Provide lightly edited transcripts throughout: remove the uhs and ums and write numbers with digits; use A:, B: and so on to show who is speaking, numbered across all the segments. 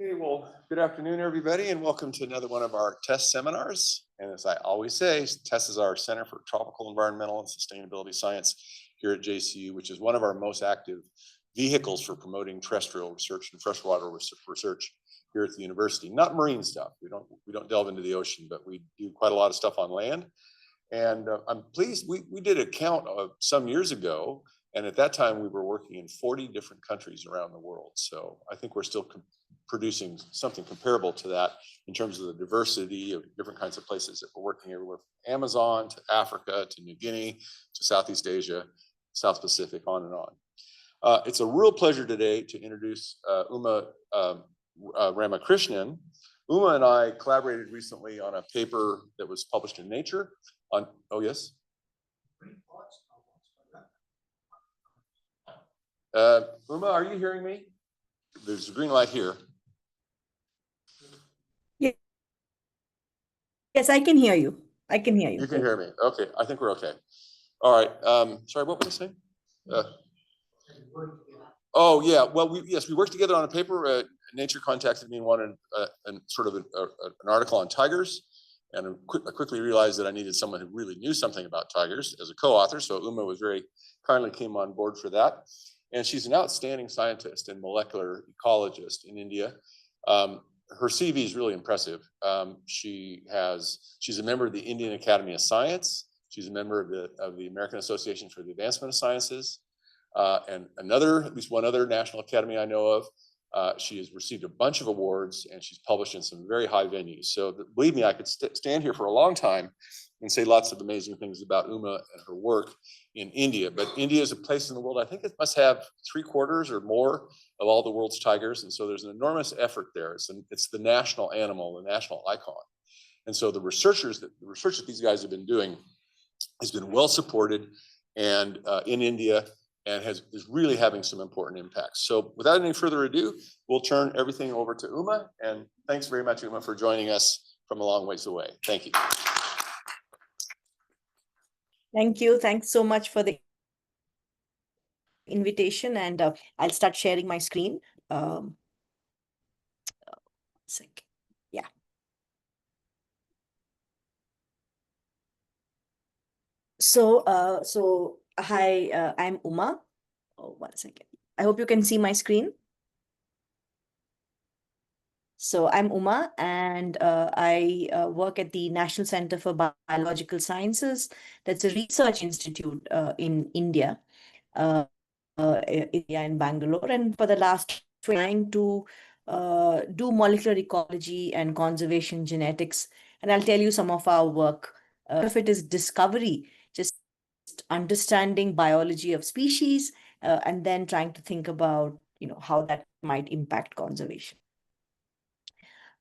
A: Okay, well, good afternoon, everybody, and welcome to another one of our TESS seminars. And as I always say, TESS is our Center for Tropical Environmental and Sustainability Science here at JCU, which is one of our most active vehicles for promoting terrestrial research and freshwater research here at the university. Not marine stuff. We don't delve into the ocean, but we do quite a lot of stuff on land. And I'm pleased we did a count of some years ago. And at that time, we were working in 40 different countries around the world. So I think we're still producing something comparable to that in terms of the diversity of different kinds of places that we're working everywhere from Amazon to Africa to New Guinea to Southeast Asia, South Pacific, on and on. It's a real pleasure today to introduce Uma Ramakrishnan. Uma and I collaborated recently on a paper that was published in Nature on, oh yes? Uma, are you hearing me? There's a green light here.
B: Yes, I can hear you. I can hear you.
A: You can hear me. Okay, I think we're okay. All right. Sorry, what was I saying? Oh yeah. Well, we worked together on a paper. Nature contacted me and wanted sort of an article on tigers, and I quickly realized that I needed someone who really knew something about tigers as a co-author. So Uma was very kindly came on board for that, and she's an outstanding scientist and molecular ecologist in India. Her CV is really impressive. She's a member of the Indian Academy of Science. She's a member of the American Association for the Advancement of Sciences, and at least one other national academy I know of. She has received a bunch of awards, and she's published in some very high venues. So believe me, I could stand here for a long time and say lots of amazing things about Uma and her work in India. But India is a place in the world, I think it must have 3/4 or more of all the world's tigers. And so there's an enormous effort there. It's the national animal, the national icon. And so the research that these guys have been doing has been well supported and in India, and is really having some important impacts. So without any further ado, we'll turn everything over to Uma. And thanks very much, Uma, for joining us from a long ways away. Thank you.
B: Thank you. Thanks so much for the invitation. And I'll start sharing my screen. Yeah. So hi, I'm Uma. Oh, 1 second. I hope you can see my screen. So I'm Uma, and I work at the National Center for Biological Sciences. That's a research institute in India, in Bangalore. And for the last trying to do molecular ecology and conservation genetics. And I'll tell you some of our work. If it is discovery, just understanding biology of species, and then trying to think about how that might impact conservation.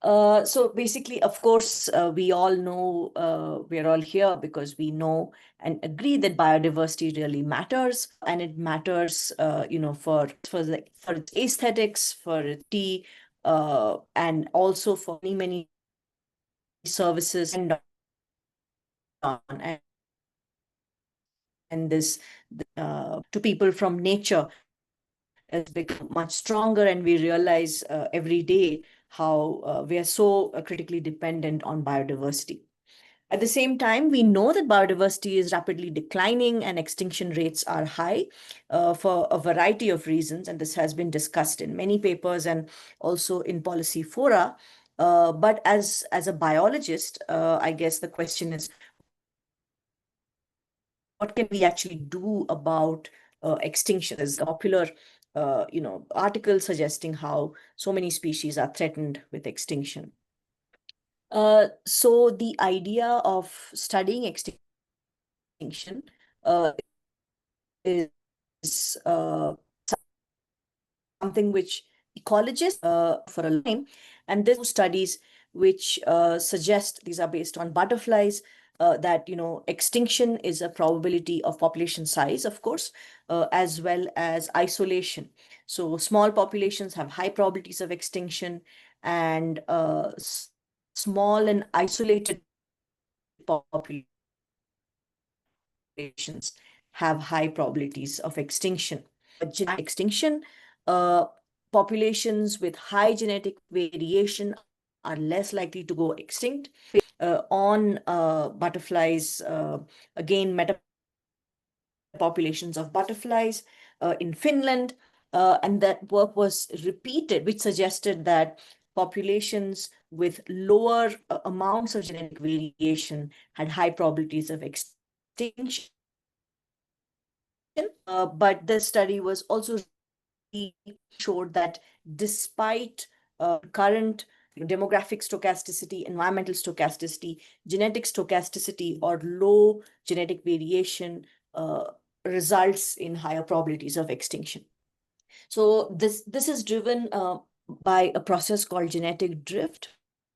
B: So basically, of course, we all know we're all here because we know and agree that biodiversity really matters, and it matters, for its aesthetics, for its and also for many services and this to people from nature has become much stronger, and we realize every day how we are so critically dependent on biodiversity. At the same time, we know that biodiversity is rapidly declining and extinction rates are high for a variety of reasons, and this has been discussed in many papers and also in policy fora. But as a biologist, I guess the question is, what can we actually do about extinction? There's a popular article suggesting how so many species are threatened with extinction. So the idea of studying extinction is something which ecologists for a time, and there's studies which suggest, these are based on butterflies, that extinction is a probability of population size, of course, as well as isolation. So small populations have high probabilities of extinction, and small and isolated populations have high probabilities of extinction. Genetic extinction, populations with high genetic variation are less likely to go extinct. On butterflies, again, populations of butterflies in Finland, and that work was repeated, which suggested that populations with lower amounts of genetic variation had high probabilities of extinction. But the study was also showed that despite current demographic stochasticity, environmental stochasticity, genetic stochasticity, or low genetic variation results in higher probabilities of extinction. So this is driven by a process called genetic drift,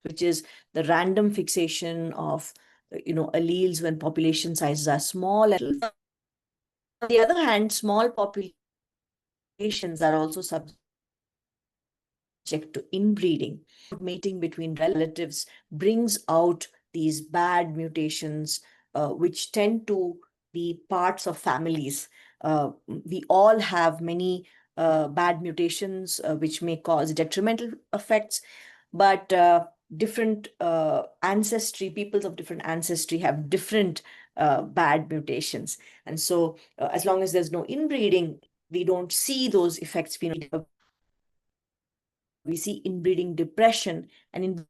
B: which is the random fixation of alleles when population sizes are small. And on the other hand, small populations are also subject to inbreeding. Mating between relatives brings out these bad mutations, which tend to be parts of families. We all have many bad mutations, which may cause detrimental effects, but different ancestry, peoples of different ancestry have different bad mutations. And so as long as there's no inbreeding, we don't see those effects. We see inbreeding depression, and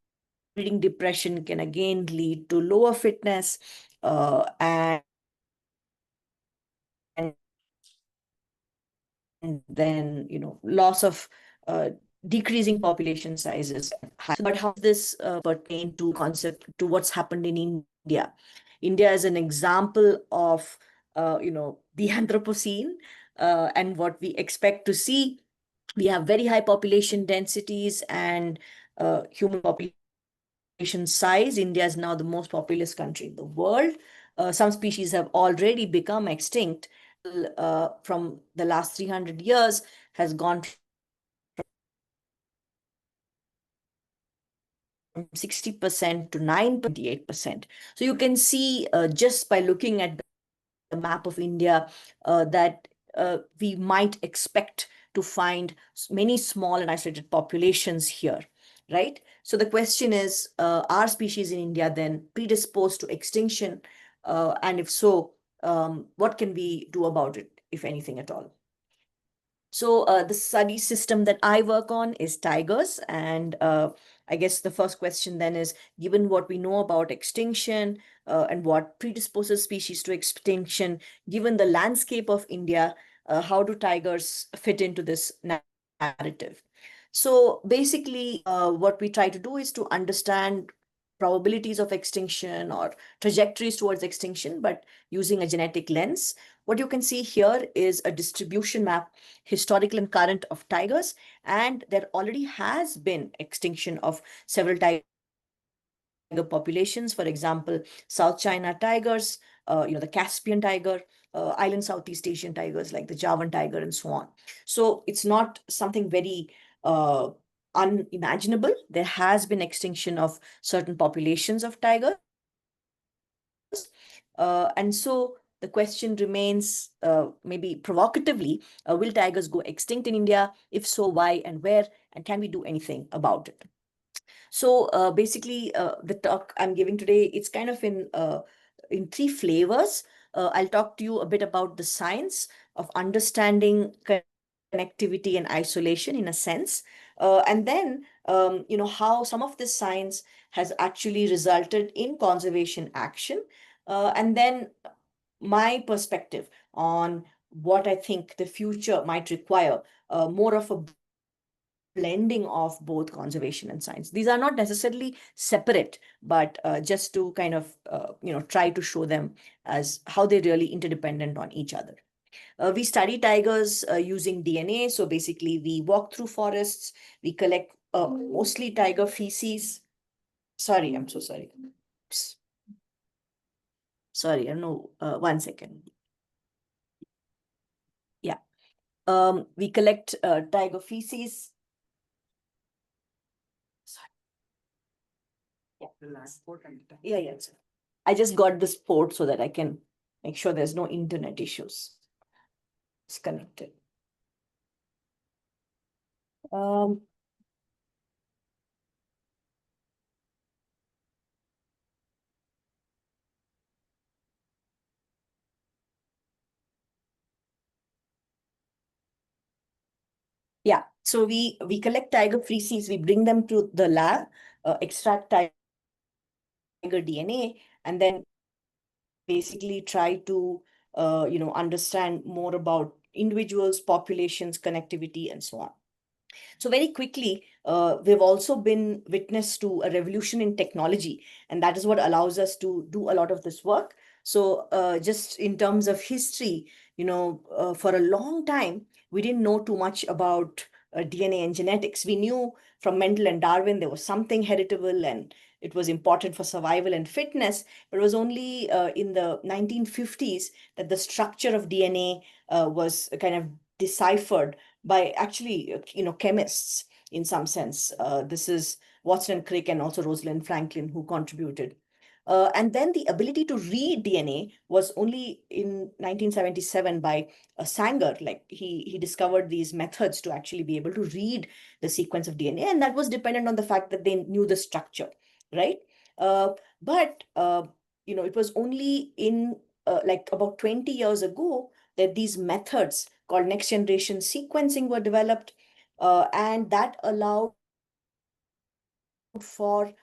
B: inbreeding depression can again lead to lower fitness and then loss of decreasing population sizes. But how does this pertain to concept to what's happened in India? India is an example of the Anthropocene and what we expect to see. We have very high population densities and human population size. India is now the most populous country in the world. Some species have already become extinct. From the last 300 years has gone from 60% to 9.8%. So you can see just by looking at the map of India that we might expect to find many small and isolated populations here, right? So the question is, are species in India then predisposed to extinction? And if so, what can we do about it, if anything at all? So the study system that I work on is tigers. And I guess the first question then is, given what we know about extinction and what predisposes species to extinction, given the landscape of India, how do tigers fit into this narrative? So basically, what we try to do is to understand probabilities of extinction or trajectories towards extinction, but using a genetic lens. What you can see here is a distribution map, historical and current, of tigers, and there already has been extinction of several tiger populations. For example, South China tigers, the Caspian tiger, island Southeast Asian tigers like the Javan tiger, and so on. So it's not something very unimaginable. There has been extinction of certain populations of tigers. And so the question remains, maybe provocatively, will tigers go extinct in India? If so, why and where? And can we do anything about it? So basically, the talk I'm giving today, it's kind of in three flavors. I'll talk to you a bit about the science of understanding connectivity and isolation in a sense. And then, how some of this science has actually resulted in conservation action. And then my perspective on what I think the future might require, more of a blending of both conservation and science. These are not necessarily separate, but just to kind of, try to show them as how they're really interdependent on each other. We study tigers using DNA. So basically, we walk through forests, we collect mostly tiger feces. Sorry, I'm so sorry. Oops. Sorry, I don't know. 1 second. Yeah. We collect tiger feces. Sorry. Yeah. Yeah. I just got this port so that I can make sure there's no internet issues. It's connected. Um, yeah, so we collect tiger feces, we bring them to the lab, extract tiger DNA, and then basically try to understand more about individuals, populations, connectivity, and so on. So very quickly, we've also been witness to a revolution in technology, and that is what allows us to do a lot of this work. So just in terms of history, for a long time, we didn't know too much about DNA and genetics. We knew from Mendel and Darwin there was something heritable and it was important for survival and fitness, but it was only in the 1950s that the structure of DNA was kind of deciphered by actually, chemists in some sense. This is Watson and Crick and also Rosalind Franklin who contributed. And then the ability to read DNA was only in 1977 by Sanger. Like he discovered these methods to actually be able to read the sequence of DNA, and that was dependent on the fact that they knew the structure, right? But it was only in like about 20 years ago that these methods called next generation sequencing were developed, and that allowed for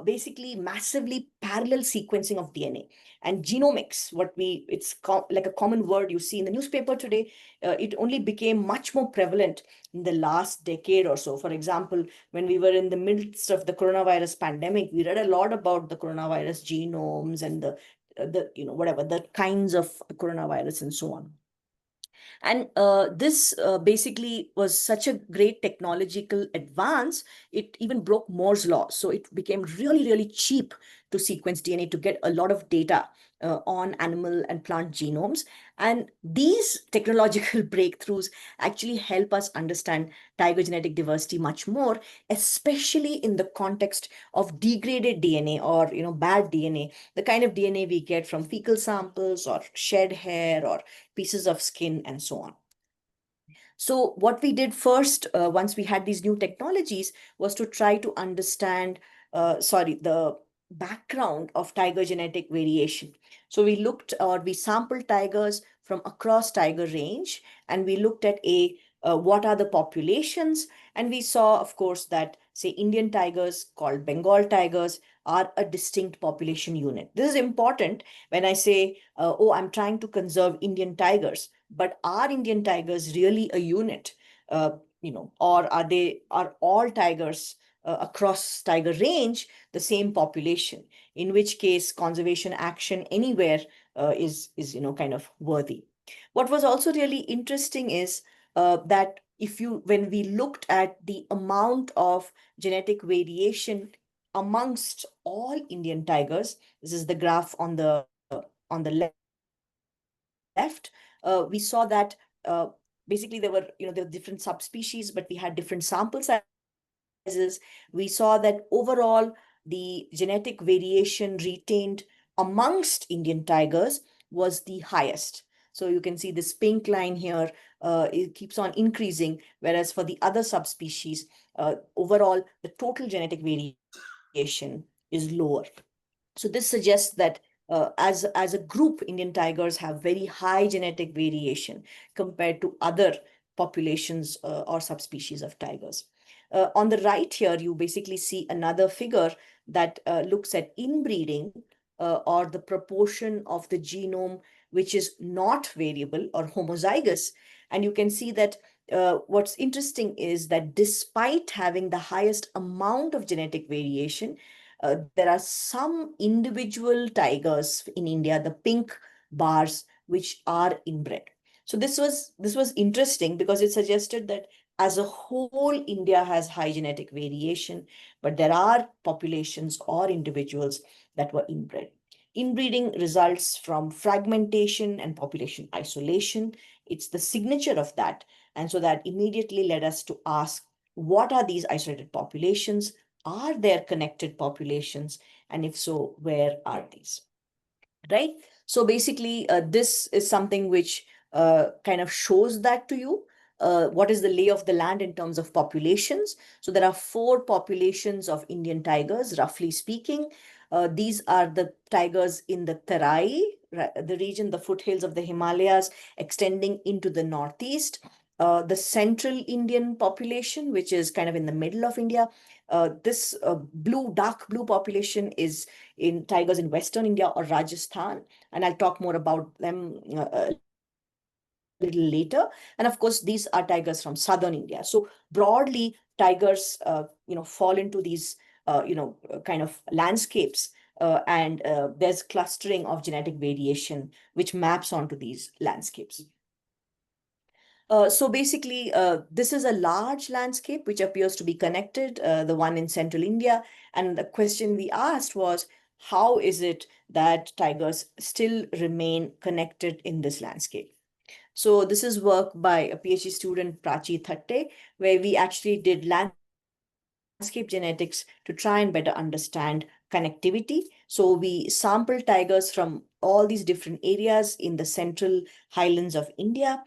B: basically massively parallel sequencing of DNA and genomics. Like a common word you see in the newspaper today. It only became much more prevalent in the last decade or so. For example, when we were in the midst of the coronavirus pandemic, we read a lot about the coronavirus genomes and the kinds of coronavirus and so on. And this basically was such a great technological advance, it even broke Moore's law. So it became really, really cheap to sequence DNA to get a lot of data on animal and plant genomes. And these technological breakthroughs actually help us understand tiger genetic diversity much more, especially in the context of degraded DNA or bad DNA, the kind of DNA we get from fecal samples or shed hair or pieces of skin and so on. So what we did first, once we had these new technologies, was to try to understand, the background of tiger genetic variation. So we sampled tigers from across tiger range, and we looked at what are the populations, and we saw, of course, that say Indian tigers called Bengal tigers are a distinct population unit. This is important when I say, oh, I'm trying to conserve Indian tigers, but are Indian tigers really a unit? Or are all tigers across tiger range the same population? In which case, conservation action anywhere is kind of worthy. What was also really interesting is that when we looked at the amount of genetic variation amongst all Indian tigers, this is the graph on the left, we saw that basically there were different subspecies, but we had different sample sizes. We saw that overall the genetic variation retained amongst Indian tigers was the highest. So you can see this pink line here, it keeps on increasing, whereas for the other subspecies, overall the total genetic variation is lower. So this suggests that as a group, Indian tigers have very high genetic variation compared to other populations or subspecies of tigers. On the right here, you basically see another figure that looks at inbreeding or the proportion of the genome which is not variable or homozygous. And you can see that what's interesting is that despite having the highest amount of genetic variation, there are some individual tigers in India, the pink bars, which are inbred. So this was interesting because it suggested that as a whole, India has high genetic variation, but there are populations or individuals that were inbred. Inbreeding results from fragmentation and population isolation. It's the signature of that. And so that immediately led us to ask, what are these isolated populations? Are there connected populations? And if so, where are these? Right? So basically, this is something which kind of shows that to you. what is the lay of the land in terms of populations. So there are 4 populations of Indian tigers, roughly speaking. These are the tigers in the Terai, the region, the foothills of the Himalayas, extending into the northeast. The central Indian population, which is kind of in the middle of India. This dark blue population is in tigers in Western India or Rajasthan. And I'll talk more about them little later. And of course, these are tigers from southern India. So broadly, tigers, fall into these, kind of landscapes. And there's clustering of genetic variation, which maps onto these landscapes. So basically, this is a large landscape which appears to be connected, the one in central India. And the question we asked was, how is it that tigers still remain connected in this landscape? So this is work by a PhD student, Prachi Thatte, where we actually did landscape genetics to try and better understand connectivity. So we sampled tigers from all these different areas in the central highlands of India.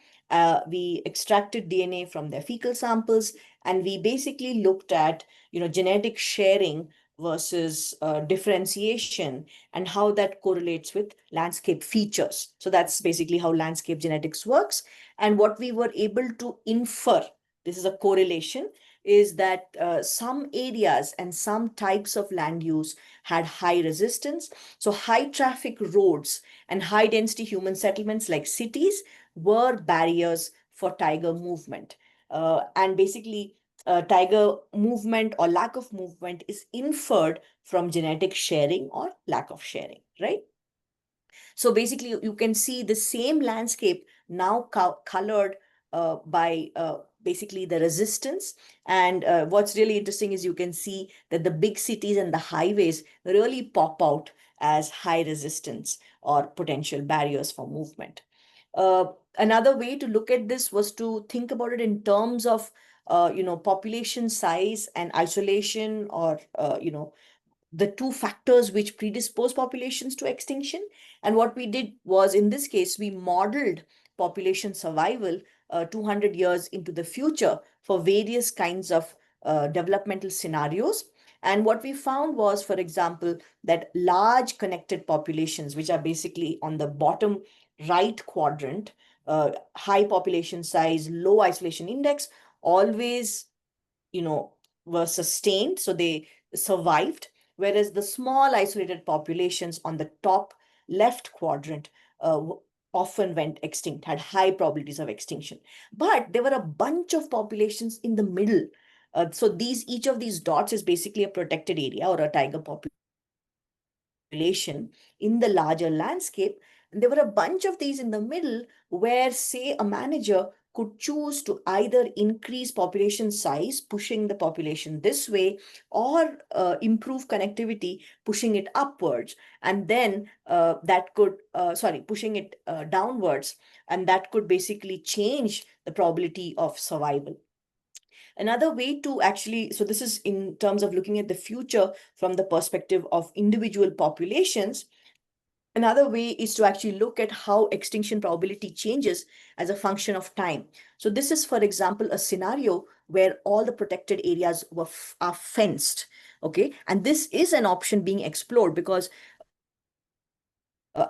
B: We extracted DNA from their fecal samples, and we basically looked at, genetic sharing versus differentiation and how that correlates with landscape features. So that's basically how landscape genetics works. And what we were able to infer, this is a correlation, is that some areas and some types of land use had high resistance. So high traffic roads and high density human settlements like cities were barriers for tiger movement. And basically, tiger movement or lack of movement is inferred from genetic sharing or lack of sharing, right? So basically, you can see the same landscape now colored by basically the resistance. And what's really interesting is you can see that the big cities and the highways really pop out as high resistance or potential barriers for movement. Another way to look at this was to think about it in terms of population size and isolation, or the 2 factors which predispose populations to extinction. And what we did was, in this case, we modeled population survival 200 years into the future for various kinds of developmental scenarios. And what we found was, for example, that large connected populations, which are basically on the bottom right quadrant, high population size, low isolation index, always, were sustained. So they survived. Whereas the small isolated populations on the top left quadrant often went extinct, had high probabilities of extinction. But there were a bunch of populations in the middle. So each of these dots is basically a protected area or a tiger population in the larger landscape. And there were a bunch of these in the middle where, say, a manager could choose to either increase population size, pushing the population this way, or improve connectivity, pushing it upwards. And then pushing it downwards. And that could basically change the probability of survival. Another way to actually, so this is in terms of looking at the future from the perspective of individual populations. Another way is to actually look at how extinction probability changes as a function of time. So this is, for example, a scenario where all the protected areas are fenced, okay? And this is an option being explored because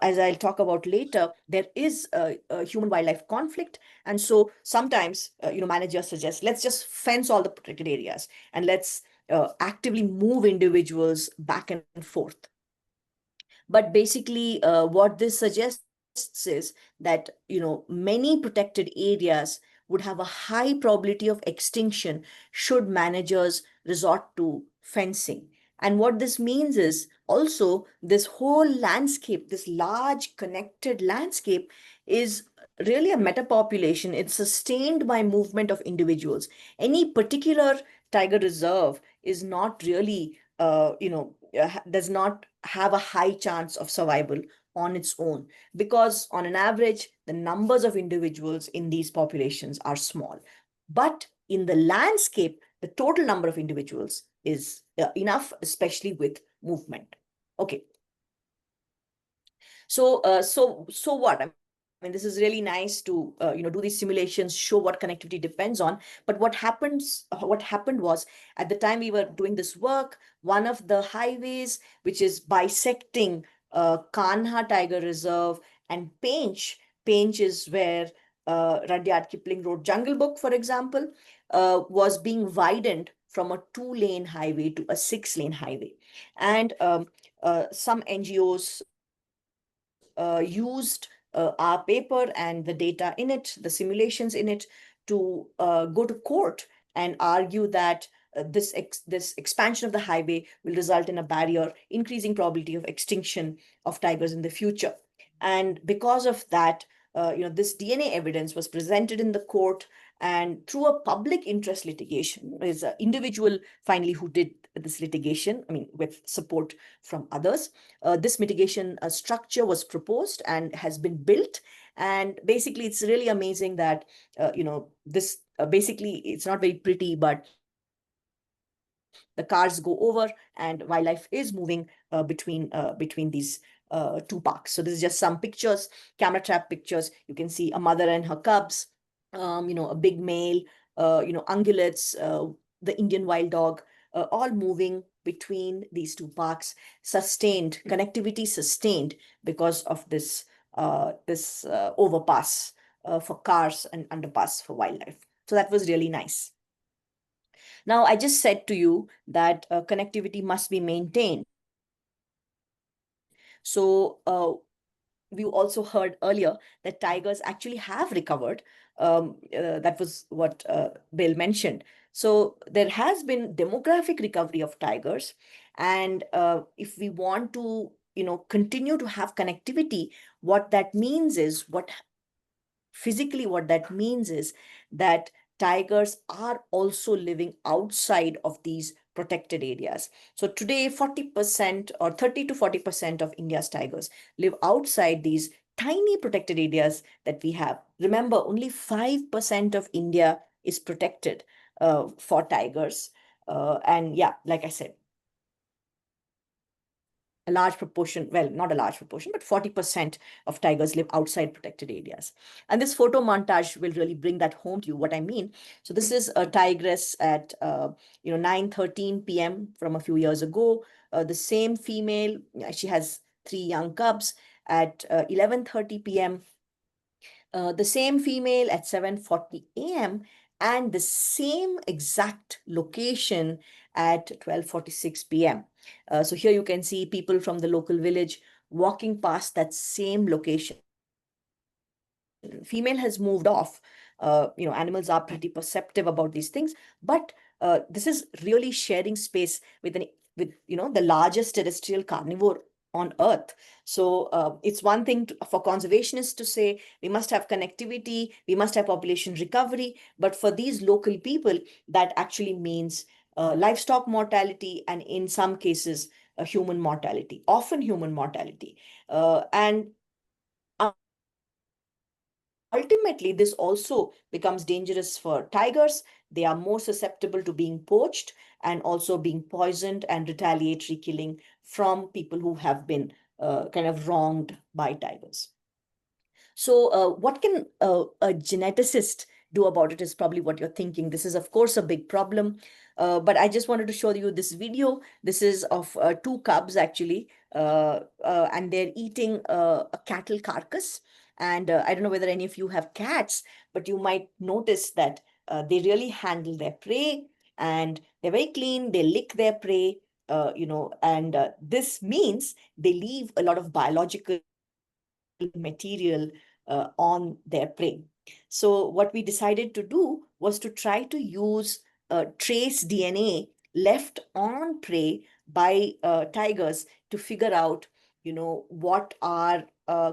B: as I'll talk about later, there is a human-wildlife conflict. And so sometimes, managers suggest, let's just fence all the protected areas and let's actively move individuals back and forth. But basically, what this suggests is that, many protected areas would have a high probability of extinction should managers resort to fencing. And what this means is also this whole landscape, this large connected landscape, is really a metapopulation. It's sustained by movement of individuals. Any particular tiger reserve is not really, does not have a high chance of survival on its own, because on an average, the numbers of individuals in these populations are small. But in the landscape, the total number of individuals is enough, especially with movement. Okay. So what? I mean, this is really nice to do these simulations, show what connectivity depends on. But what happened was, at the time we were doing this work, one of the highways which is bisecting Kanha Tiger Reserve and Pench is where Rudyard Kipling wrote Jungle Book, for example, was being widened from a 2-lane highway to a 6-lane highway. And some NGOs used our paper and the data in it, the simulations in it, to go to court and argue that this expansion of the highway will result in a barrier, increasing probability of extinction of tigers in the future. And because of that, this DNA evidence was presented in the court, and through a public interest litigation, is an individual finally who did this litigation, I mean, with support from others. This mitigation structure was proposed and has been built. And basically, it's really amazing that, this basically, it's not very pretty, but the cars go over and wildlife is moving between these two parks. So this is just some pictures, camera trap pictures. You can see a mother and her cubs, a big male, ungulates, the Indian wild dog, all moving between these two parks, connectivity sustained because of this overpass for cars and underpass for wildlife. So that was really nice. Now, I just said to you that connectivity must be maintained. So we also heard earlier that tigers actually have recovered. That was what Bill mentioned. So there has been demographic recovery of tigers. And if we want to, continue to have connectivity, what that means is, what that means is that tigers are also living outside of these protected areas. So today, 40% or 30 to 40% of India's tigers live outside these tiny protected areas that we have. Remember, only 5% of India is protected for tigers. And yeah, like I said, a large proportion, well, not a large proportion, but 40% of tigers live outside protected areas. And this photo montage will really bring that home to you, what I mean. So this is a tigress at 9:13 p.m. from a few years ago. The same female, she has 3 young cubs at 11:30 p.m. The same female at 7:40 a.m. and the same exact location at 12:46 p.m. So here you can see people from the local village walking past that same location. Female has moved off. Animals are pretty perceptive about these things, but this is really sharing space with the largest terrestrial carnivore on Earth. So it's one thing for conservationists to say we must have connectivity, we must have population recovery, but for these local people, that actually means livestock mortality, and in some cases, human mortality, often human mortality. And ultimately, this also becomes dangerous for tigers. They are more susceptible to being poached and also being poisoned and retaliatory killing from people who have been kind of wronged by tigers. So what can a geneticist do about it is probably what you're thinking. This is, of course, a big problem. But I just wanted to show you this video. This is of 2 cubs, actually, and they're eating a cattle carcass. And I don't know whether any of you have cats, but you might notice that they really handle their prey, and they're very clean. They lick their prey, and this means they leave a lot of biological material on their prey. So what we decided to do was to try to use trace DNA left on prey by tigers to figure out, what are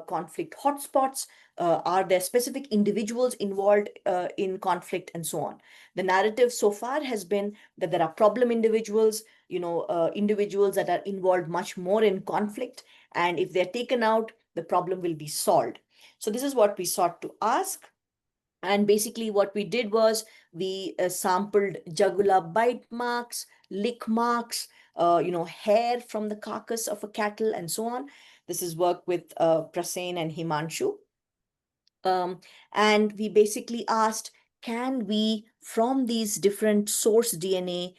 B: conflict hotspots, are there specific individuals involved in conflict, and so on. The narrative so far has been that there are problem individuals, individuals that are involved much more in conflict, and if they're taken out, the problem will be solved. So this is what we sought to ask. And basically what we did was we sampled jugular bite marks, lick marks, hair from the carcass of a cattle, and so on. This is work with Prasen and Himanshu. And we basically asked, can we, from these different source DNA,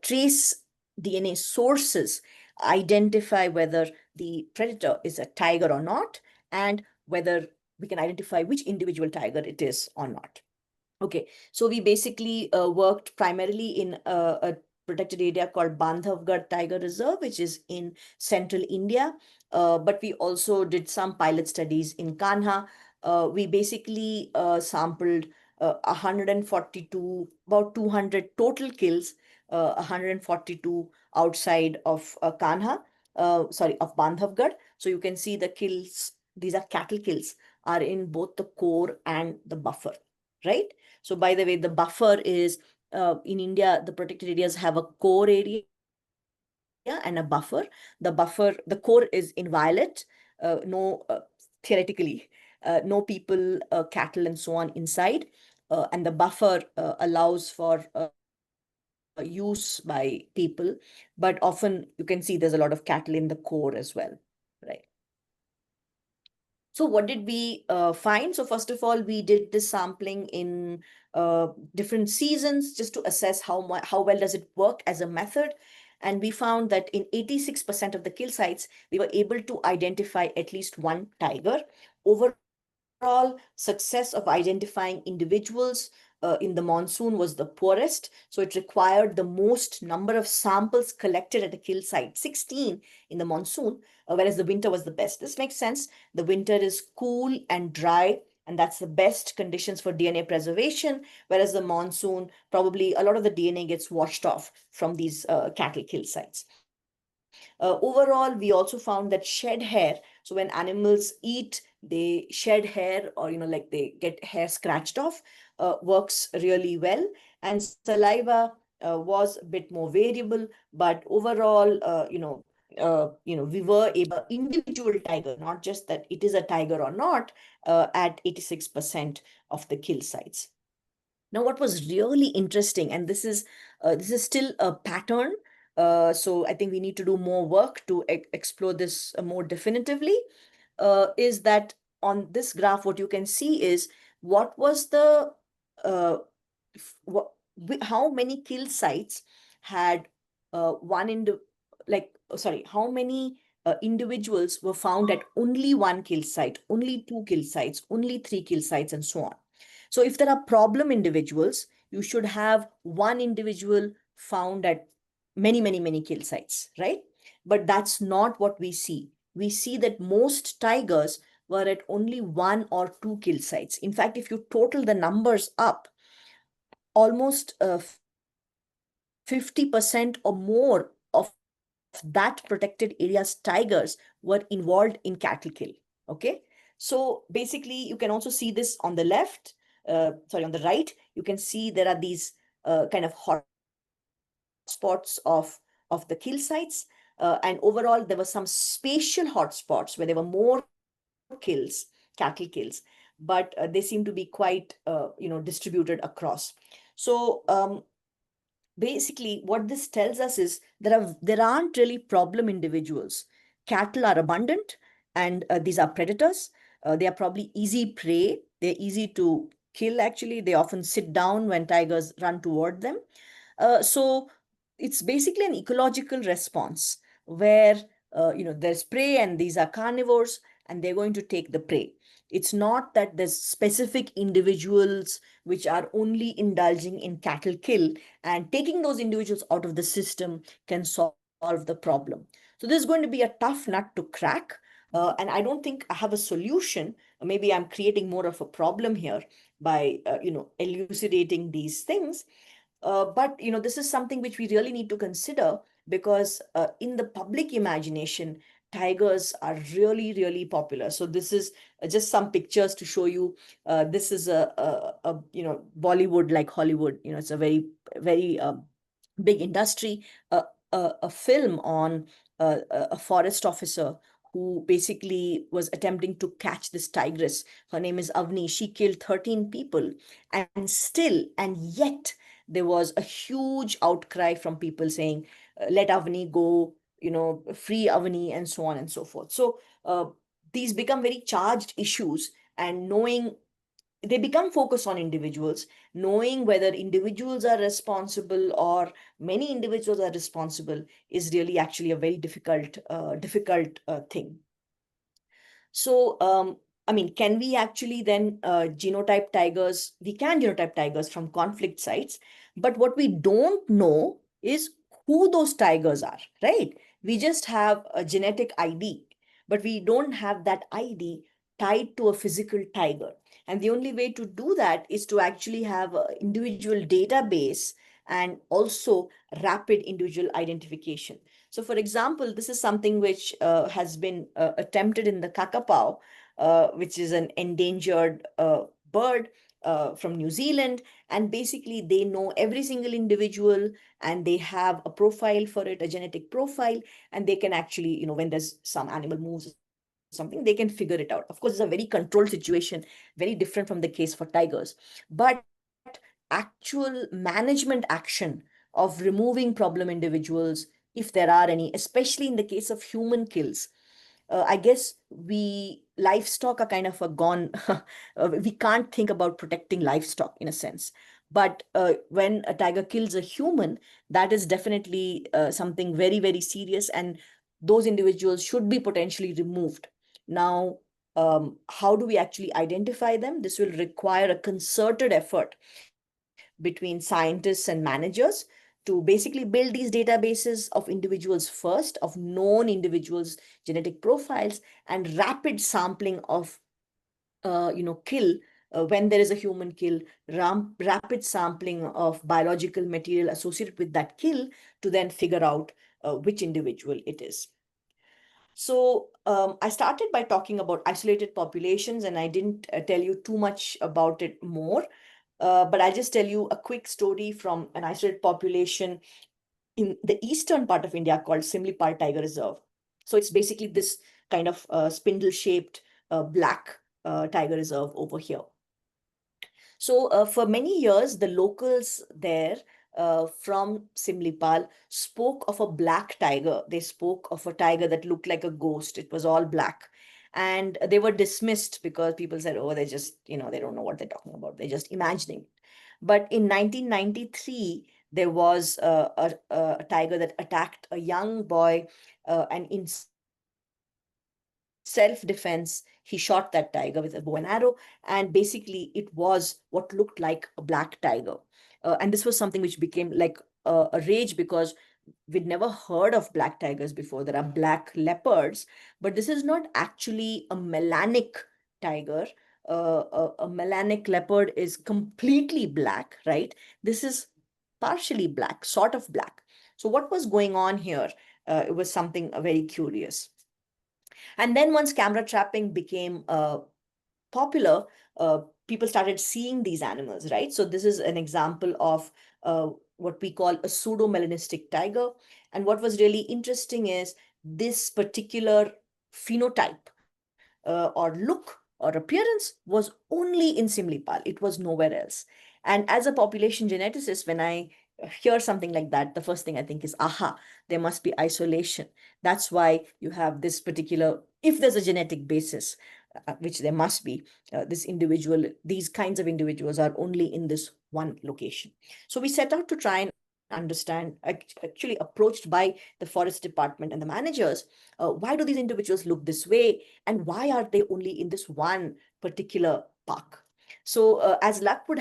B: trace DNA sources, identify whether the predator is a tiger or not, and whether we can identify which individual tiger it is or not. Okay, so we basically worked primarily in a protected area called Bandhavgarh Tiger Reserve, which is in central India. But we also did some pilot studies in Kanha. We basically sampled 142, about 200 total kills, 142 outside of Kanha, of Bandhavgarh. So you can see the kills, these are cattle kills, are in both the core and the buffer, right? So by the way, the buffer is in India, the protected areas have a core area and a buffer. The core is inviolate, no, theoretically, no people, cattle, and so on inside. And the buffer allows for use by people, but often you can see there's a lot of cattle in the core as well, right? So what did we find? So first of all, we did this sampling in different seasons just to assess how well does it work as a method. And we found that in 86% of the kill sites, we were able to identify at least one tiger. Overall success of identifying individuals in the monsoon was the poorest. So it required the most number of samples collected at a kill site, 16 in the monsoon, whereas the winter was the best. This makes sense. The winter is cool and dry, and that's the best conditions for DNA preservation, whereas the monsoon, probably a lot of the DNA gets washed off from these cattle kill sites. Overall, we also found that shed hair, so when animals eat, they shed hair, or like they get hair scratched off, works really well. And saliva was a bit more variable, but overall, we were able individual tiger, not just that it is a tiger or not, at 86% of the kill sites. Now, what was really interesting, and this is still a pattern, so I think we need to do more work to explore this more definitively, is that on this graph, what you can see is what was the how many kill sites had one in the how many individuals were found at only one kill site, only two kill sites, only three kill sites, and so on. So if there are problem individuals, you should have one individual found at many, many, many kill sites, right? But that's not what we see. We see that most tigers were at only one or two kill sites. In fact, if you total the numbers up, almost 50% or more of that protected area's tigers were involved in cattle kill. Okay, so basically you can also see this on the left, on the right. You can see there are these kind of hot spots of the kill sites, and overall there were some spatial hotspots where there were more kills, cattle kills, but they seem to be quite distributed across. So basically what this tells us is there aren't really problem individuals. Cattle are abundant, and these are predators. They are probably easy prey. They're easy to kill. Actually, they often sit down when tigers run toward them. So it's basically an ecological response where there's prey, and these are carnivores, and they're going to take the prey. It's not that there's specific individuals which are only indulging in cattle kill, and taking those individuals out of the system can solve the problem. So this is going to be a tough nut to crack, and I don't think I have a solution. Maybe I'm creating more of a problem here by elucidating these things. But this is something which we really need to consider, because in the public imagination, tigers are really, really popular. So this is just some pictures to show you. This is a Bollywood, like Hollywood. It's a very, very big industry. A film on a forest officer who basically was attempting to catch this tigress. Her name is Avni. She killed 13 people, and yet there was a huge outcry from people saying, let Avni go, free Avni, and so on and so forth. So these become very charged issues. and knowing they become focused on individuals. Knowing whether individuals are responsible or many individuals are responsible is really actually a very difficult thing. So, I mean, can we actually then genotype tigers? We can genotype tigers from conflict sites, but what we don't know is who those tigers are, right? We just have a genetic ID, but we don't have that ID tied to a physical tiger. And the only way to do that is to actually have an individual database and also rapid individual identification. So for example, this is something which has been attempted in the kakapow, which is an endangered bird from New Zealand. And basically they know every single individual and they have a profile for it, a genetic profile, and they can actually, when there's some animal moves or something, they can figure it out. Of course, it's a very controlled situation, very different from the case for tigers. But actual management action of removing problem individuals, if there are any, especially in the case of human kills, I guess livestock are kind of a gone. We can't think about protecting livestock in a sense. But when a tiger kills a human, that is definitely something very, very serious. And those individuals should be potentially removed. Now, how do we actually identify them? This will require a concerted effort between scientists and managers to basically build these databases of individuals first, of known individuals' genetic profiles, and rapid sampling of, kill when there is a human kill, rapid sampling of biological material associated with that kill to then figure out which individual it is. So I started by talking about isolated populations, and I didn't tell you too much about it more. But I'll just tell you a quick story from an isolated population in the eastern part of India called Simlipal Tiger Reserve. So it's basically this kind of spindle-shaped black tiger reserve over here. So for many years, the locals there from Simlipal spoke of a black tiger. They spoke of a tiger that looked like a ghost. It was all black. And they were dismissed because people said, oh, they just, they don't know what they're talking about. They're just imagining. But in 1993, there was a tiger that attacked a young boy, and in self-defense, he shot that tiger with a bow and arrow, and basically it was what looked like a black tiger. And this was something which became like a rage because we'd never heard of black tigers before. There are black leopards, but this is not actually a melanic tiger. A melanic leopard is completely black, right? This is partially black, sort of black. So what was going on here? It was something very curious. And then once camera trapping became popular, people started seeing these animals, right? So this is an example of what we call a pseudo-melanistic tiger. And what was really interesting is this particular phenotype or look or appearance was only in Simlipal. It was nowhere else. And as a population geneticist, when I hear something like that, the first thing I think is, aha, there must be isolation. That's why you have this particular, if there's a genetic basis, which there must be, these kinds of individuals are only in this one location. So we set out to try and understand, actually approached by the forest department and the managers, why do these individuals look this way and why are they only in this one particular park? So as luck would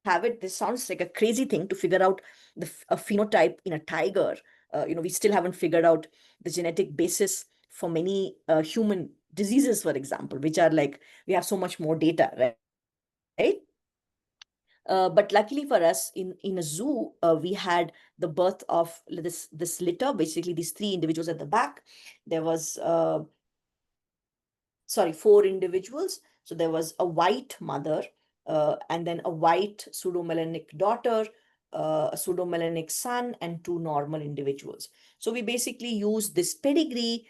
B: have it, this sounds like a crazy thing to figure out a phenotype in a tiger. We still haven't figured out the genetic basis for many human diseases, for example, which are like, we have so much more data, right? But luckily for us, in a zoo, we had the birth of this litter, basically these three individuals at the back. There was, four individuals. So there was a white mother, and then a white pseudomelanic daughter, a pseudomelanic son, and two normal individuals. So we basically used this pedigree,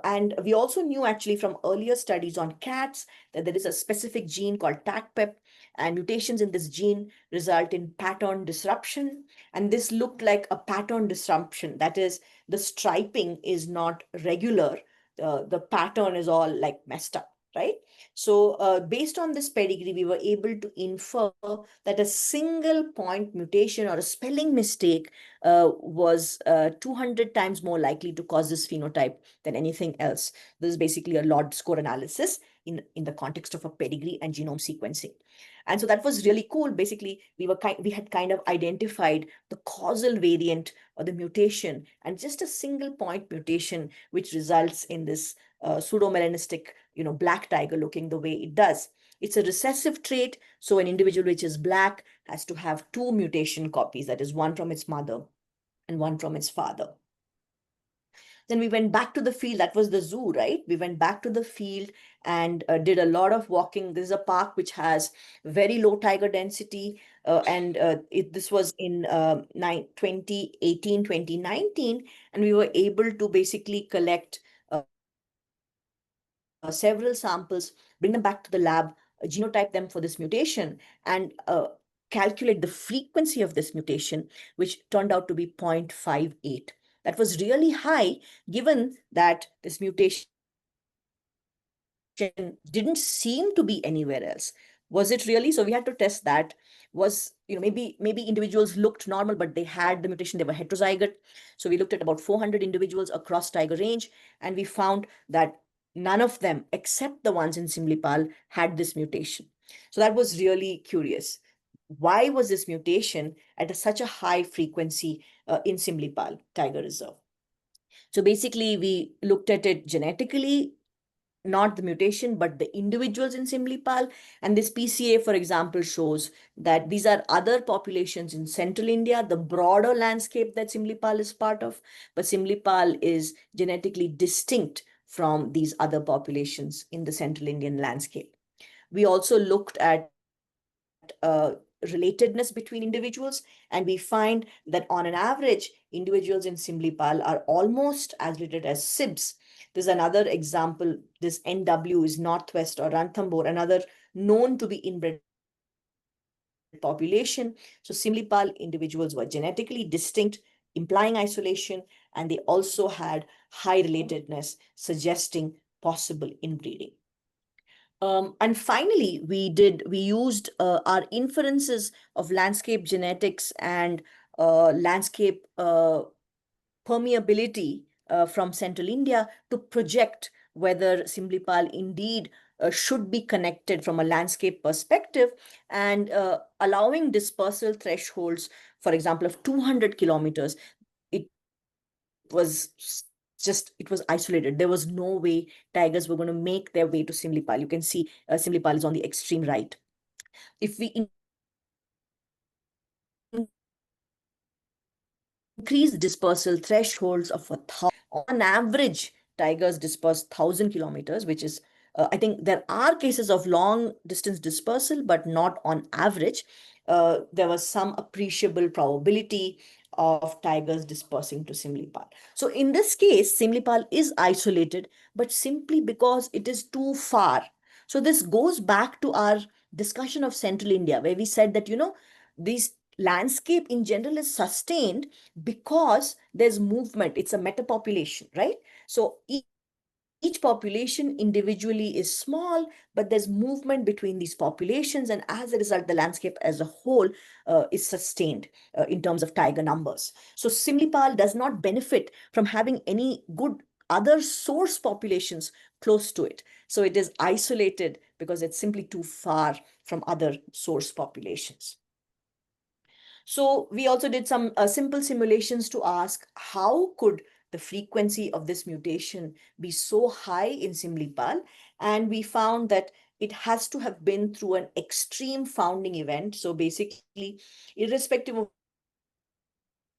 B: and we also knew actually from earlier studies on cats that there is a specific gene called TACPEP, and mutations in this gene result in pattern disruption. And this looked like a pattern disruption. That is, the striping is not regular. The pattern is all like messed up. right? So based on this pedigree, we were able to infer that a single point mutation or a spelling mistake was 200 times more likely to cause this phenotype than anything else. This is basically a lot score analysis in the context of a pedigree and genome sequencing. And so that was really cool. Basically, we had kind of identified the causal variant or the mutation, and just a single point mutation, which results in this pseudomelanistic, black tiger looking the way it does. It's a recessive trait. So an individual which is black has to have two mutation copies, that is one from its mother and one from its father. Then we went back to the field. That was the zoo, right? We went back to the field and did a lot of walking. This is a park which has very low tiger density. This was in 2018, 2019. And we were able to basically collect several samples, bring them back to the lab, genotype them for this mutation, and calculate the frequency of this mutation, which turned out to be 0.58. That was really high, given that this mutation didn't seem to be anywhere else. Was it really? So we had to test that. Maybe individuals looked normal, but they had the mutation, they were heterozygote. So we looked at about 400 individuals across tiger range, and we found that none of them, except the ones in Simlipal, had this mutation. So that was really curious. Why was this mutation at such a high frequency in Simlipal Tiger Reserve? So basically, we looked at it genetically, not the mutation, but the individuals in Simlipal. And this PCA, for example, shows that these are other populations in central India, the broader landscape that Simlipal is part of. But Simlipal is genetically distinct from these other populations in the central Indian landscape. We also looked at relatedness between individuals, and we find that on an average, individuals in Simlipal are almost as related as SIBs. There's another example. This NW is Northwest or Ranthambore, another known to be inbred population. So Simlipal individuals were genetically distinct, implying isolation, and they also had high relatedness, suggesting possible inbreeding. And finally, we used our inferences of landscape genetics and landscape permeability from central India to project whether Simlipal indeed should be connected from a landscape perspective, and allowing dispersal thresholds, for example, of 200 kilometers. It was isolated. There was no way tigers were going to make their way to Simlipal. You can see Simlipal is on the extreme right. If we increase dispersal thresholds of 1,000, on average, tigers disperse 1,000 kilometers, which is, I think there are cases of long distance dispersal, but not on average. There was some appreciable probability of tigers dispersing to Simlipal. So in this case, Simlipal is isolated, but simply because it is too far. So this goes back to our discussion of central India, where we said that, this landscape in general is sustained because there's movement. It's a metapopulation, right? So each population individually is small, but there's movement between these populations. And as a result, the landscape as a whole is sustained in terms of tiger numbers. So Simlipal does not benefit from having any good other source populations close to it. So it is isolated because it's simply too far from other source populations. So we also did some simple simulations to ask how could the frequency of this mutation be so high in Simlipal? And we found that it has to have been through an extreme founding event. So basically, irrespective of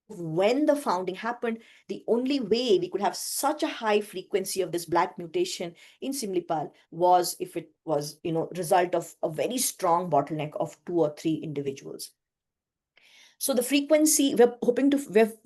B: when the founding happened, the only way we could have such a high frequency of this black mutation in Simlipal was if it was, result of a very strong bottleneck of 2 or 3 individuals. So the frequency, we're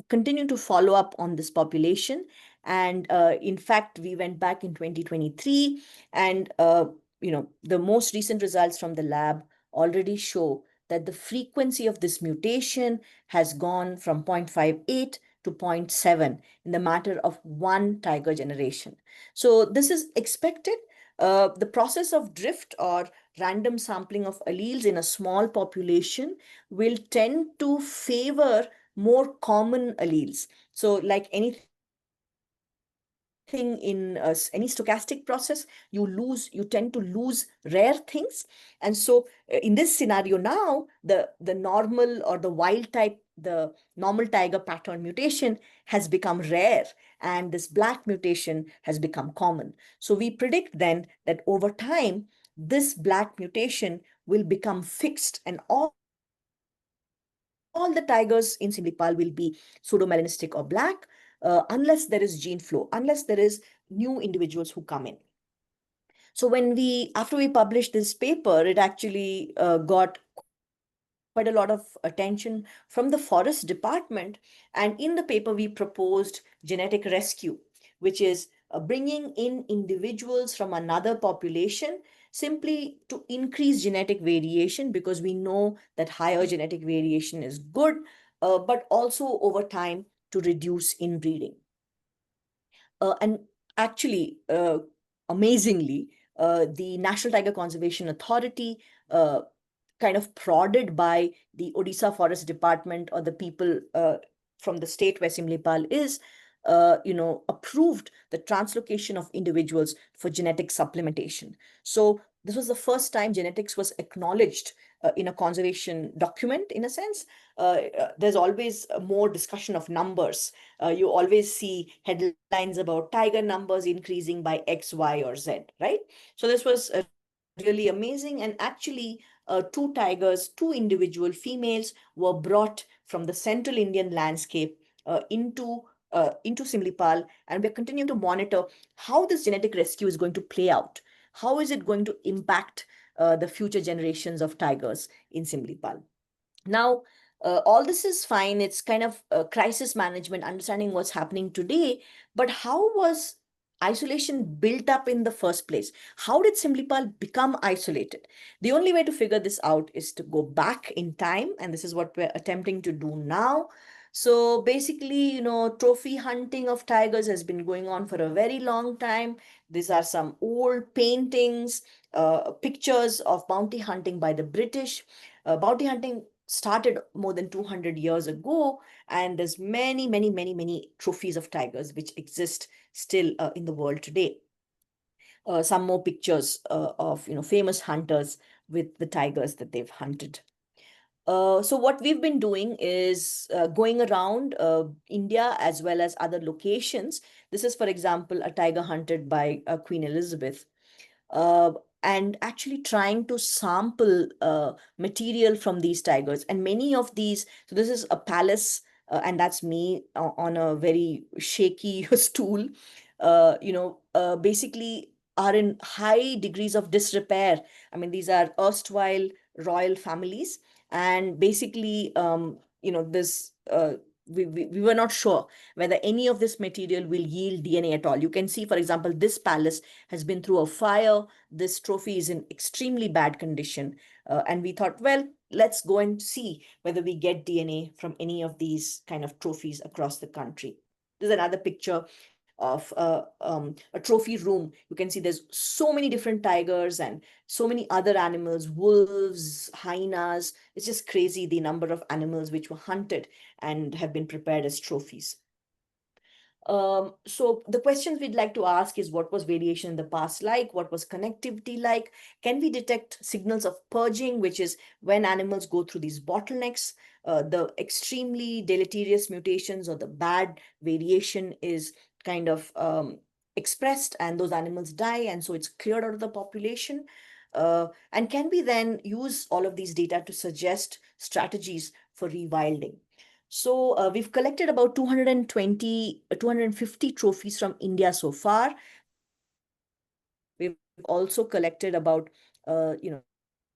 B: continuing to follow up on this population. And in fact, we went back in 2023 and, the most recent results from the lab already show that the frequency of this mutation has gone from 0.58 to 0.7 in the matter of one tiger generation. So this is expected. The process of drift or random sampling of alleles in a small population will tend to favor more common alleles. So like anything in any stochastic process, you tend to lose rare things. And so in this scenario now, the normal or the wild type, the normal tiger pattern mutation has become rare, and this black mutation has become common. So we predict then that over time, this black mutation will become fixed, and all the tigers in Simlipal will be pseudomelanistic or black, unless there is gene flow, unless there is new individuals who come in. So after we published this paper, it actually got quite a lot of attention from the forest department. And in the paper, we proposed genetic rescue, which is bringing in individuals from another population simply to increase genetic variation, because we know that higher genetic variation is good, but also over time to reduce inbreeding. And actually, amazingly, the National Tiger Conservation Authority, kind of prodded by the Odisha Forest Department or the people from the state where Simlipal is, approved the translocation of individuals for genetic supplementation. So this was the first time genetics was acknowledged in a conservation document, in a sense. There's always more discussion of numbers. You always see headlines about tiger numbers increasing by X, Y, or Z, right? So this was really amazing. And actually, two tigers, two individual females were brought from the central Indian landscape into Simlipal, and we're continuing to monitor how this genetic rescue is going to play out. How is it going to impact the future generations of tigers in Simlipal? Now, all this is fine. It's kind of crisis management, understanding what's happening today. But how was isolation built up in the first place? How did Simlipal become isolated? The only way to figure this out is to go back in time, and this is what we're attempting to do now. So basically, trophy hunting of tigers has been going on for a very long time. These are some old paintings, pictures of bounty hunting by the British. Bounty hunting started more than 200 years ago, and there's many, many, many, many trophies of tigers which exist still in the world today. Some more pictures of famous hunters with the tigers that they've hunted. So what we've been doing is going around India as well as other locations. This is, for example, a tiger hunted by Queen Elizabeth. Uh, and actually trying to sample material from these tigers. And many of these, so this is a palace, and that's me on a very shaky stool, basically are in high degrees of disrepair. I mean, these are erstwhile royal families. And basically, this we were not sure whether any of this material will yield DNA at all. You can see, for example, this palace has been through a fire. This trophy is in extremely bad condition. And we thought, well, let's go and see whether we get DNA from any of these kind of trophies across the country. There's another picture of a trophy room. You can see there's so many different tigers and so many other animals, wolves, hyenas. It's just crazy the number of animals which were hunted and have been prepared as trophies. So the questions we'd like to ask is, what was variation in the past like? What was connectivity like? Can we detect signals of purging, which is when animals go through these bottlenecks? The extremely deleterious mutations or the bad variation is kind of expressed, and those animals die, and so it's cleared out of the population. And can we then use all of these data to suggest strategies for rewilding? So we've collected about 250 trophies from India so far. We've also collected about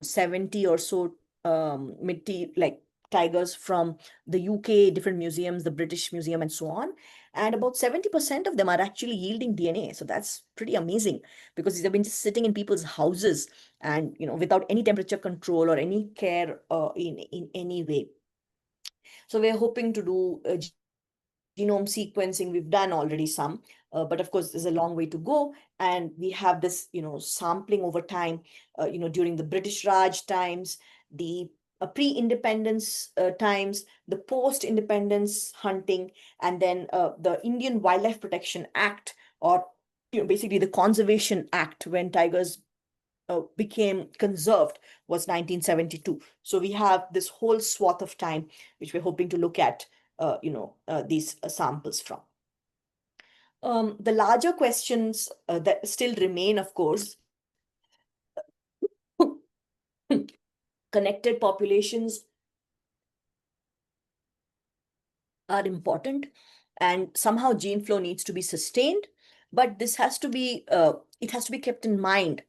B: 70 or so like tigers from the UK, different museums, the British Museum, and so on. And about 70% of them are actually yielding DNA. So that's pretty amazing, because these have been just sitting in people's houses and without any temperature control or any care in any way. So we're hoping to do genome sequencing, we've done already some, but of course, there's a long way to go. And we have this, sampling over time, during the British Raj times, the pre-independence times, the post-independence hunting, and then the Indian Wildlife Protection Act, or basically the Conservation Act, when tigers became conserved, was 1972. So we have this whole swath of time, which we're hoping to look at, these samples from. The larger questions that still remain, of course, connected populations are important, and somehow gene flow needs to be sustained. But this has to be, it has to be kept in mind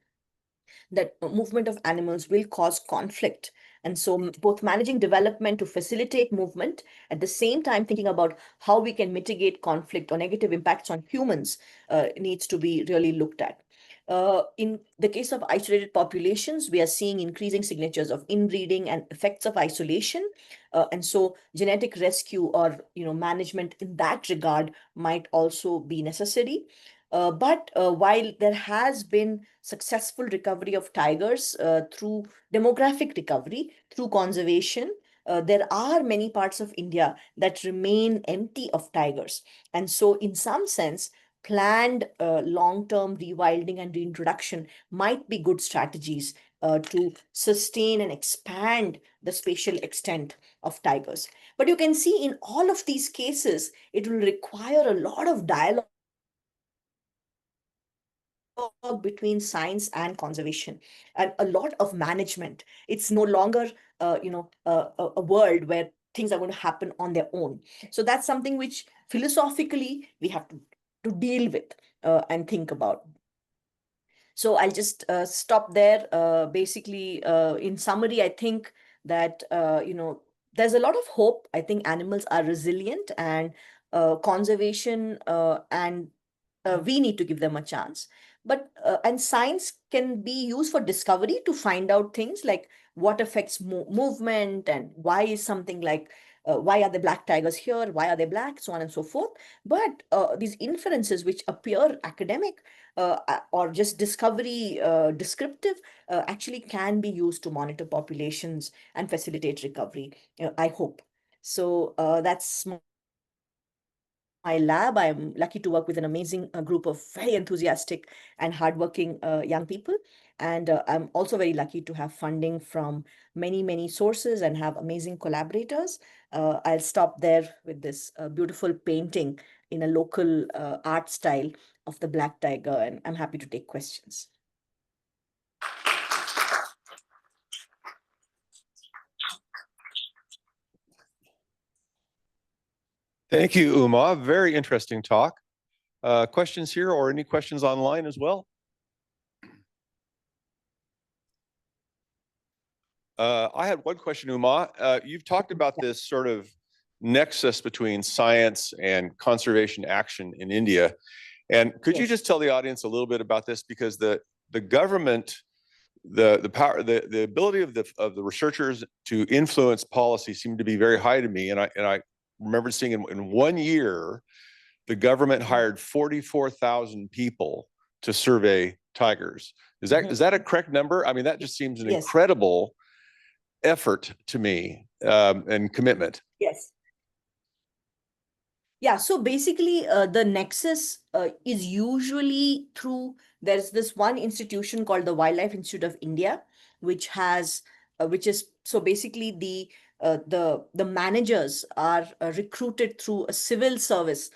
B: that movement of animals will cause conflict. And so both managing development to facilitate movement, at the same time thinking about how we can mitigate conflict or negative impacts on humans, needs to be really looked at. In the case of isolated populations, we are seeing increasing signatures of inbreeding and effects of isolation. And so genetic rescue or management in that regard might also be necessary. But while there has been successful recovery of tigers through demographic recovery, through conservation, there are many parts of India that remain empty of tigers. And so in some sense, planned long-term rewilding and reintroduction might be good strategies to sustain and expand the spatial extent of tigers. But you can see in all of these cases, it will require a lot of dialogue between science and conservation, and a lot of management. It's no longer, a world where things are going to happen on their own. So that's something which philosophically we have to deal with and think about. So I'll just stop there. Basically, in summary, I think that, there's a lot of hope. I think animals are resilient, and conservation and we need to give them a chance. But and science can be used for discovery to find out things like what affects movement, and why is something like why are the black tigers here, why are they black, so on and so forth. But these inferences which appear academic or just discovery descriptive actually can be used to monitor populations and facilitate recovery, I hope. So that's my lab. I'm lucky to work with an amazing group of very enthusiastic and hardworking young people. And I'm also very lucky to have funding from many, many sources and have amazing collaborators. I'll stop there with this beautiful painting in a local art style of the black tiger, and I'm happy to take questions.
C: Thank you, Uma. Very interesting talk. Questions here or any questions online as well? I had one question, Uma. You've talked about this sort of nexus between science and conservation action in India. And could you just tell the audience a little bit about this? Because the government, the power, the ability of the researchers to influence policy seemed to be very high to me. And I remember seeing in 1 year, the government hired 44,000 people to survey tigers. Is that a correct number? I mean, that just seems an incredible effort to me, and commitment.
B: Yes. Yeah, so basically the nexus is usually through, there's this one institution called the Wildlife Institute of India, which has, which is, so basically the managers are recruited through a civil service.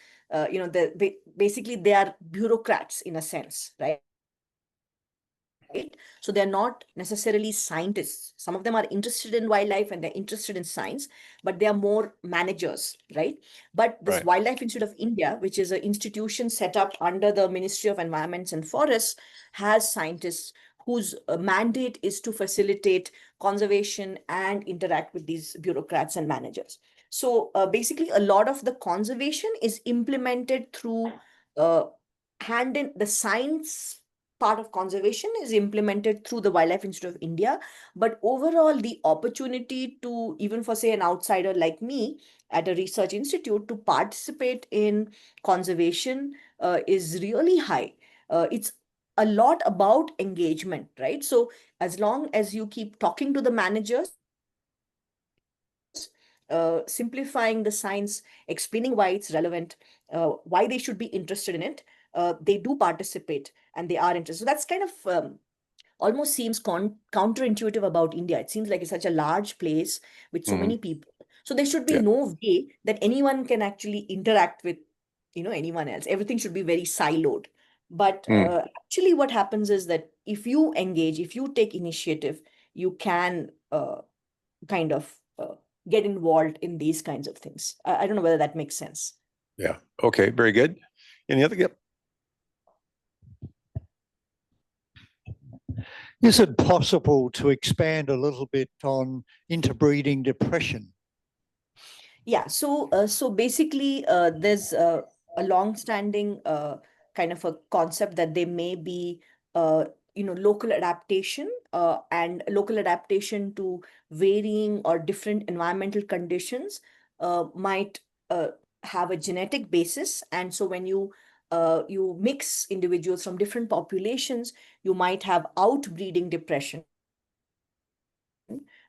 B: Basically they are bureaucrats in a sense, right? So they're not necessarily scientists. Some of them are interested in wildlife and they're interested in science, but they are more managers, right? But this Wildlife Institute of India, which is an institution set up under the Ministry of Environment and Forests, has scientists whose mandate is to facilitate conservation and interact with these bureaucrats and managers. So basically, a lot of the conservation is implemented through hand in the science part of conservation is implemented through the Wildlife Institute of India. But overall, the opportunity to, even for say an outsider like me at a research institute, to participate in conservation is really high. It's a lot about engagement, right? So as long as you keep talking to the managers, simplifying the science, explaining why it's relevant, why they should be interested in it, they do participate and they are interested. So that's kind of almost seems counterintuitive about India. It seems like it's such a large place with so many people. So there should be
C: Yeah.
B: no way that anyone can actually interact with, anyone else. Everything should be very siloed. But actually what happens is that if you engage, if you take initiative, you can kind of get involved in these kinds of things. I don't know whether that makes sense.
C: Yeah. Okay. Very good. Any other? Yep.
D: Is it possible to expand a little bit on interbreeding depression?
B: Yeah, so basically, there's a long-standing kind of a concept that there may be, local adaptation and local adaptation to varying or different environmental conditions might have a genetic basis. And so when you mix individuals from different populations, you might have outbreeding depression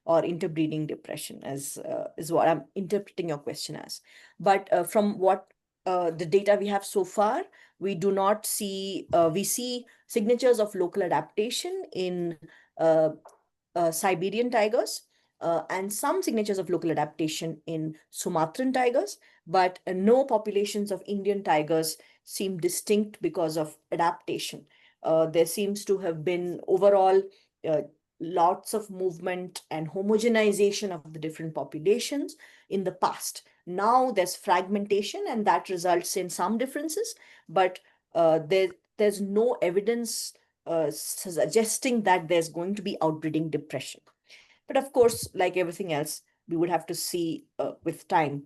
B: or interbreeding depression, as is what I'm interpreting your question as. But from what the data we have so far, we do not see, we see signatures of local adaptation in Siberian tigers and some signatures of local adaptation in Sumatran tigers, but no populations of Indian tigers seem distinct because of adaptation. There seems to have been overall lots of movement and homogenization of the different populations in the past. Now there's fragmentation and that results in some differences, but there's no evidence suggesting that there's going to be outbreeding depression. But of course, like everything else, we would have to see with time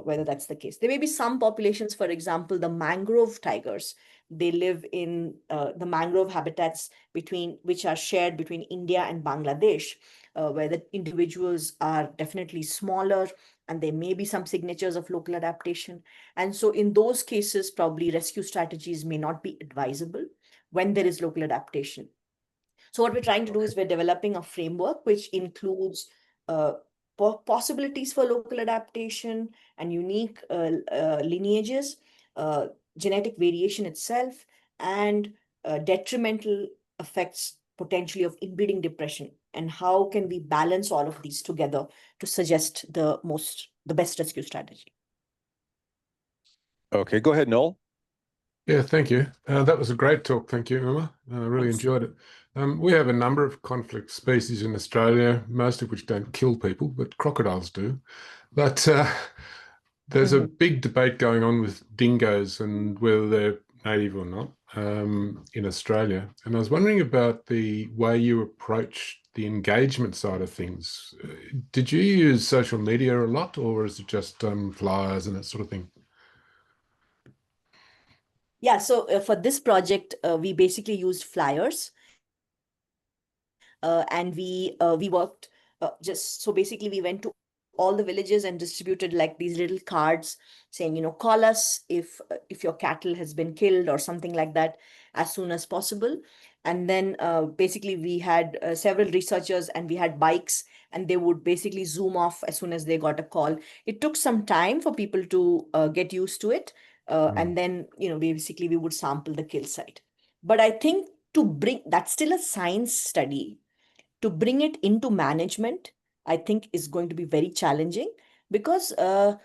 B: whether that's the case. There may be some populations, for example, the mangrove tigers. They live in the mangrove habitats which are shared between India and Bangladesh, where the individuals are definitely smaller and there may be some signatures of local adaptation. And so in those cases, probably rescue strategies may not be advisable when there is local adaptation. So what we're trying to do is we're developing a framework which includes possibilities for local adaptation and unique lineages, genetic variation itself, and detrimental effects potentially of inbreeding depression. And how can we balance all of these together to suggest the best rescue strategy?
C: Okay. Go ahead, Noel.
E: Yeah, thank you. That was a great talk. Thank you, Uma. I really
B: Thanks.
E: enjoyed it. We have a number of conflict species in Australia, most of which don't kill people, but crocodiles do. But there's a big debate going on with dingoes and whether they're native or not in Australia. And I was wondering about the way you approach the engagement side of things. Did you use social media a lot, or is it just flyers and that sort of thing?
B: Yeah, so for this project, we basically used flyers. And we worked so basically we went to all the villages and distributed like these little cards saying, call us if your cattle has been killed or something like that as soon as possible. And then basically we had several researchers and we had bikes, and they would basically zoom off as soon as they got a call. It took some time for people to get used to it. And then, basically we would sample the kill site. But I think that's still a science study. To bring it into management, I think is going to be very challenging because the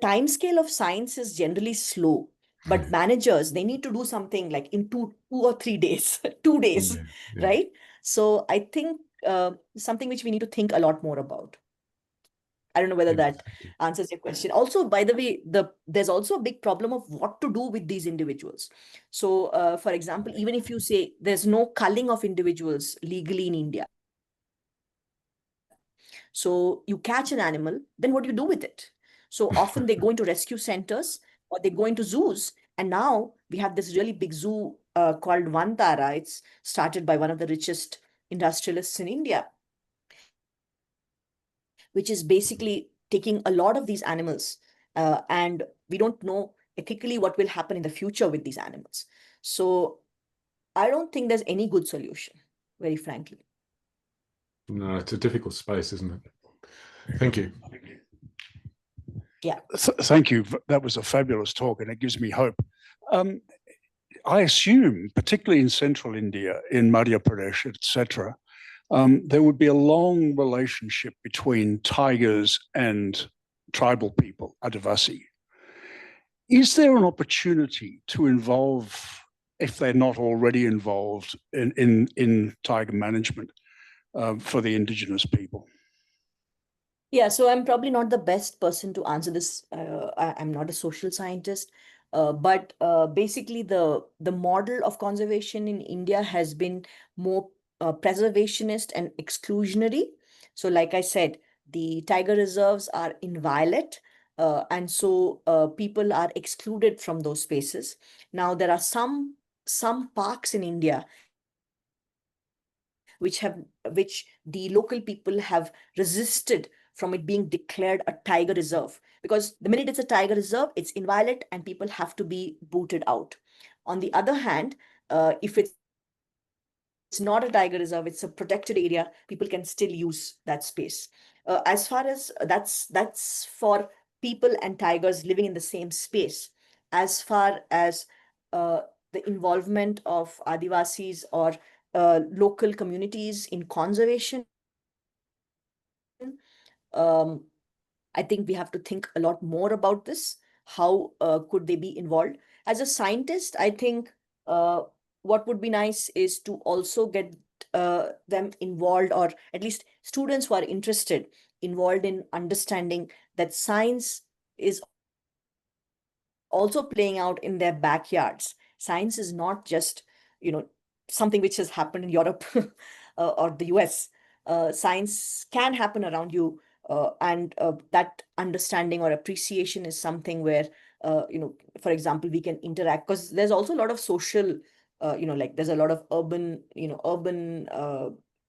B: time scale of science is generally slow. But managers, they need to do something like in two or 3 days, 2 days,
E: Yeah.
B: right? So I think something which we need to think a lot more about. I don't know whether that answers your question. Also, by the way, there's also a big problem of what to do with these individuals. So, for example, even if you say there's no culling of individuals legally in India, so you catch an animal, then what do you do with it? So often they go into rescue centers or they go into zoos, And now we have this really big zoo called Vantara. It's started by one of the richest industrialists in India, which is basically taking a lot of these animals, and we don't know ethically what will happen in the future with these animals. So I don't think there's any good solution, very frankly.
E: No, it's a difficult space, isn't it? Thank you.
B: Yeah.
F: Thank you. That was a fabulous talk, and it gives me hope. I assume, particularly in central India, in Madhya Pradesh, etc., there would be a long relationship between tigers and tribal people, Adivasi. Is there an opportunity to involve, if they're not already involved, in tiger management for the indigenous people?
B: Yeah, so I'm probably not the best person to answer this. I'm not a social scientist, but basically the model of conservation in India has been more preservationist and exclusionary. So like I said, the tiger reserves are inviolate, and so people are excluded from those spaces. Now there are some parks in India which the local people have resisted from it being declared a tiger reserve, because the minute it's a tiger reserve, it's inviolate and people have to be booted out. On the other hand, if it's not a tiger reserve, it's a protected area, people can still use that space. As far as that's for people and tigers living in the same space. As far as the involvement of Adivasis or local communities in conservation, I think we have to think a lot more about this. How could they be involved? As a scientist, I think what would be nice is to also get them involved, or at least students who are interested, involved in understanding that science is also playing out in their backyards. Science is not just, something which has happened in Europe or the US. Science can happen around you, and that understanding or appreciation is something where, for example, we can interact, because there's also a lot of social, like there's a lot of urban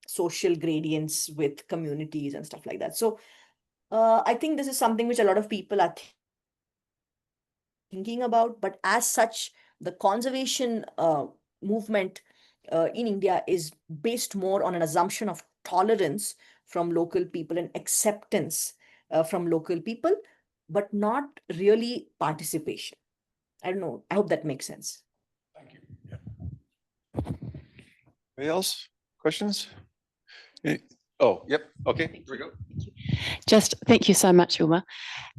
B: social gradients with communities and stuff like that. So I think this is something which a lot of people are thinking about, but as such, the conservation movement in India is based more on an assumption of tolerance from local people and acceptance from local people, but not really participation. I don't know. I hope that makes sense.
F: Thank you. Yeah.
C: Anybody else? Questions? Oh, yep. Okay, here we go.
G: Just thank you so much, Uma.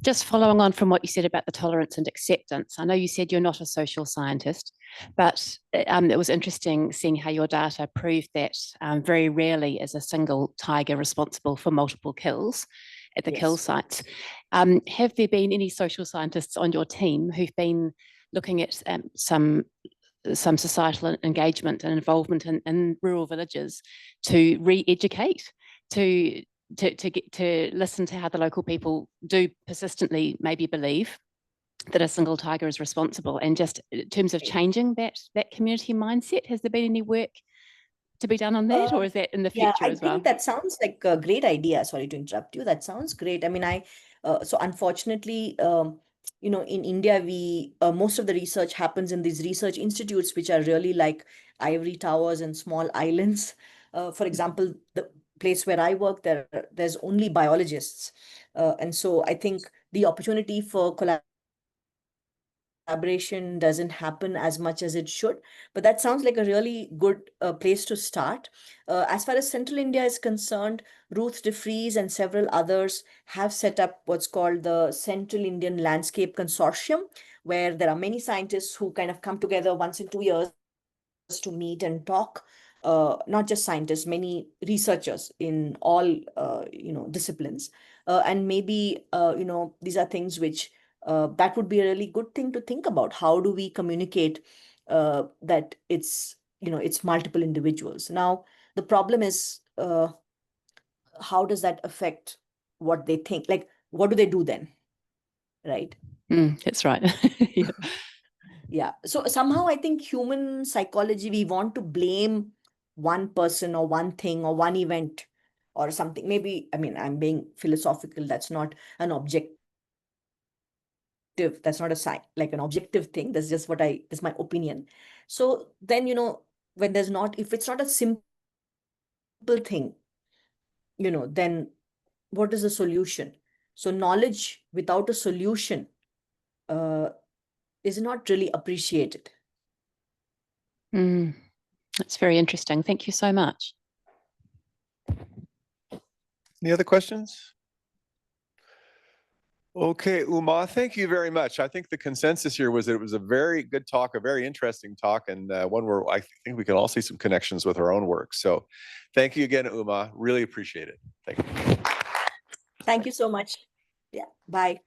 G: Just following on from what you said about the tolerance and acceptance, I know you said you're not a social scientist, but it was interesting seeing how your data proved that very rarely is a single tiger responsible for multiple kills at the kill sites. Have there been any social scientists on your team who've been looking at some societal engagement and involvement in rural villages to re-educate, to get to listen to how the local people do persistently maybe believe that a single tiger is responsible, and just in terms of changing that community mindset? Has there been any work to be done on that, or is that in the future as well?
B: I think that sounds like a great idea. Sorry to interrupt you. That sounds great. I mean, so unfortunately, in India, most of the research happens in these research institutes, which are really like ivory towers and small islands. For example, the place where I work, there's only biologists. And so I think the opportunity for collaboration doesn't happen as much as it should, but that sounds like a really good place to start. As far as Central India is concerned, Ruth de Vries and several others have set up what's called the Central Indian Landscape Consortium, where there are many scientists who kind of come together once in 2 years to meet and talk. Not just scientists, many researchers in all disciplines, and maybe these are things which that would be a really good thing to think about. How do we communicate that it's multiple individuals? Now the problem is, how does that affect what they think? Like, what do they do then, right?
G: That's right. Yeah.
B: Yeah. So somehow I think human psychology, we want to blame one person or one thing or one event or something. Maybe, I mean, I'm being philosophical. That's not an objective. That's not a like an objective thing. That's just that's my opinion. So then, when if it's not a simple thing, then what is the solution? So knowledge without a solution is not really appreciated.
G: That's very interesting. Thank you so much.
C: Any other questions? Okay, Uma, thank you very much. I think the consensus here was that it was a very good talk, a very interesting talk, and one where I think we can all see some connections with our own work. So thank you again, Uma. Really appreciate it. Thank you.
B: Thank you so much. Yeah, bye.